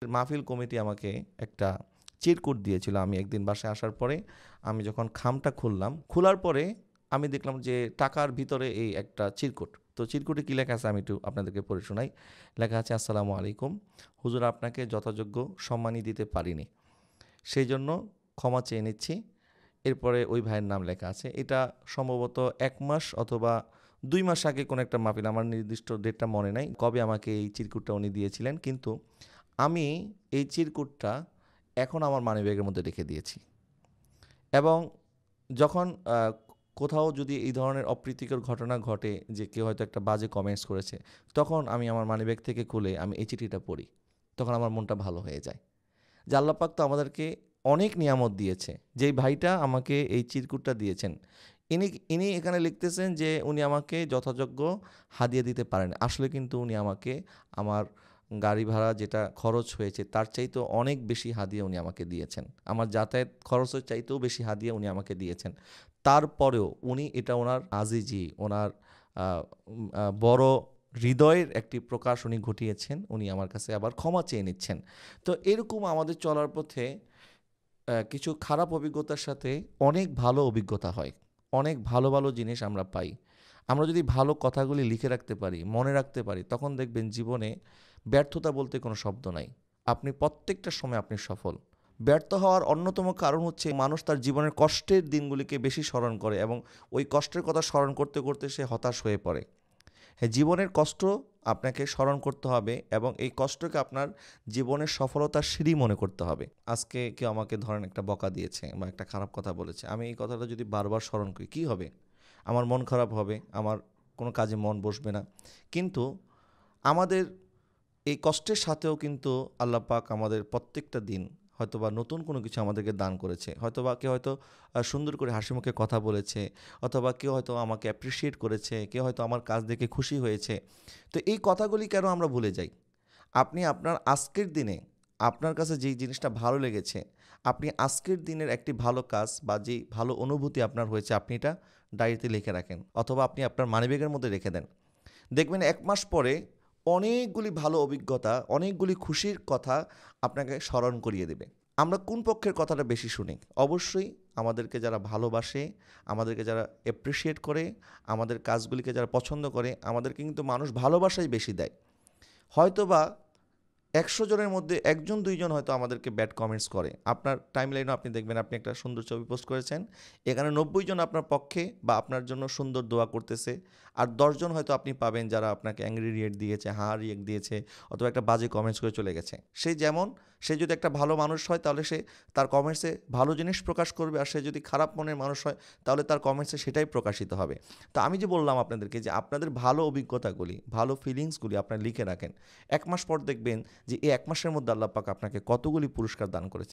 মাহফিল কমিটি আমাকে একটা চিরকুট দিয়েছিল। আমি একদিন বাসায় আসার পরে আমি যখন খামটা খুললাম, খোলার পরে আমি দেখলাম যে টাকার ভিতরে এই একটা চিরকুট। তো চিরকুটে কি লেখা আছে আমি একটু আপনাদেরকে পড়ে শোনাই। লেখা আছে, "আসসালামু আলাইকুম। হুজুর আপনাকে যথাযোগ্য সম্মানই দিতে পারিনি। সেইজন্য ক্ষমা চেয়ে নিচ্ছি।" এরপরে ওই ভাইয়ের নাম লেখা আছে। এটা সম্ভবত ১ মাস অথবা ২ মাস আগে কোনো একটা মাহফিল, আমার নির্দিষ্ট ডেটটা মনে নাই। কবে আমাকে এই চিরকুটটা উনি দিয়েছিলেন। কিন্তু আমি এই চিরকুটটা এখন আমার মানিব্যাগের মধ্যে রেখে দিয়েছি। এবং যখন কোথাও যদি এই ধরনের অপ্রীতিকর ঘটনা ঘটে যে কেউ হয়তো একটা বাজে কমেন্টস করেছে, তখন আমি আমার মানিব্যাগ থেকে খুলে আমি এই চিঠিটা পড়ি। তখন আমার মনটা ভালো হয়ে যায়। যে আল্লাহ পাক তো আমাদেরকে অনেক নিয়ামত দিয়েছে। যেই ভাইটা আমাকে এই চিরকুটটা দিয়েছেন, ইনি ইনি এখানে লিখতেছেন যে উনি আমাকে যথাযোগ্য হাদিয়া দিতে পারেন। আসলে কিন্তু উনি আমাকে আমার গাড়ি ভাড়া যেটা খরচ হয়েছে তার চাইতেও অনেক বেশি হাদিয়া উনি আমাকে দিয়েছেন। আমার যাতায়াত খরচের চাইতেও বেশি হাদিয়া উনি আমাকে দিয়েছেন। তারপরেও উনি এটা ওনার আজিজি, ওনার আ বড় হৃদয়ের একটি প্রকাশ উনি ঘটিয়েছেন। উনি আমার কাছে আবার ক্ষমা চেয়ে নিচ্ছেন। তো এরকম আমাদের চলার পথে কিছু খারাপ অভিজ্ঞতার সাথে অনেক ভালো অভিজ্ঞতা হয়। অনেক ভালো, ভালো জিনিস আমরা পাই। আমরা যদি ভালো কথাগুলি লিখে রাখতে পারি, মনে রাখতে পারি, তখন দেখবেন জীবনে ব্যর্থতা বলতে কোনো শব্দ নাই। আপনি প্রত্যেকটা সময় আপনি সফল। ব্যর্থ হওয়ার অন্যতম কারণ হচ্ছে মানুষ তার জীবনের কষ্টের দিনগুলিকে বেশি স্মরণ করে এবং ওই কষ্টের কথা স্মরণ করতে, করতে সে হতাশ হয়ে পড়ে। হ্যাঁ, জীবনের কষ্ট আপনাকে স্মরণ করতে হবে এবং এই কষ্টকে আপনার জীবনের সফলতার সিঁড়ি মনে করতে হবে। আজকে কেউ আমাকে ধরেন একটা বকা দিয়েছে বা একটা খারাপ কথা বলেছে। আমি এই কথাটা যদি বারবার স্মরণ করি, কি হবে? আমার মন খারাপ হবে, আমার কোনো কাজে মন বসবে না। কিন্তু আমাদের এই কষ্টের সাথেও কিন্তু আল্লাহ পাক আমাদের প্রত্যেকটা দিন হয়তোবা নতুন কোনো কিছু আমাদেরকে দান করেছে। হয়তোবা কেউ হয়তো সুন্দর করে হাসিমুখে কথা বলেছে, অথবা কেউ হয়তো আমাকে অ্যাপ্রিশিয়েট করেছে, কেউ হয়তো আমার কাজ দেখে খুশি হয়েছে। তো এই কথাগুলি কেন আমরা ভুলে যাই? আপনি আপনার আজকের দিনে আপনার কাছে যেই জিনিসটা ভালো লেগেছে, আপনি আজকের দিনের একটি ভালো কাজ বা যেই ভালো অনুভূতি আপনার হয়েছে, আপনি এটা ডায়েরিতে লিখে রাখেন অথবা আপনি আপনার মানিব্যাগের মধ্যে রেখে দেন। দেখবেন ১ মাস পরে অনেকগুলি ভালো অভিজ্ঞতা, অনেকগুলি খুশির কথা আপনাকে স্মরণ করিয়ে দেবে। আমরা কোন পক্ষের কথাটা বেশি শুনি? অবশ্যই আমাদেরকে যারা ভালোবাসে, আমাদেরকে যারা অ্যাপ্রিশিয়েট করে, আমাদের কাজগুলিকে যারা পছন্দ করে, আমাদেরকে কিন্তু মানুষ ভালোবাসাই বেশি দেয়। হয়তোবা ১০০ জনের মধ্যে ১ জন ২ জন হয়তো আমাদেরকে ব্যাড কমেন্টস করে। আপনার টাইমলাইনেও আপনি দেখবেন আপনি একটা সুন্দর ছবি পোস্ট করেছেন। এখানে ৯০ জন আপনার পক্ষে বা আপনার জন্য সুন্দর দোয়া করতেছে। আর ১০ জন হয়তো আপনি পাবেন যারা আপনাকে অ্যাংরি রিয়েক্ট দিয়েছে, হা রিয়েক্ট দিয়েছে অথবা একটা বাজে কমেন্টস করে চলে গেছে। সে যেমন, সে যদি একটা ভালো মানুষ হয় তাহলে সে তার কমেন্টসে ভালো জিনিস প্রকাশ করবে। আর সে যদি খারাপ মনের মানুষ হয় তাহলে তার কমেন্টসে সেটাই প্রকাশিত হবে। তো আমি যে বললাম আপনাদেরকে যে আপনাদের ভালো অভিজ্ঞতাগুলি, ভালো ফিলিংসগুলি আপনারা লিখে রাখেন। ১ মাস পর দেখবেন যে এই ১ মাসের মধ্যে আল্লাহ পাক আপনাকে কতগুলি পুরস্কার দান করেছে।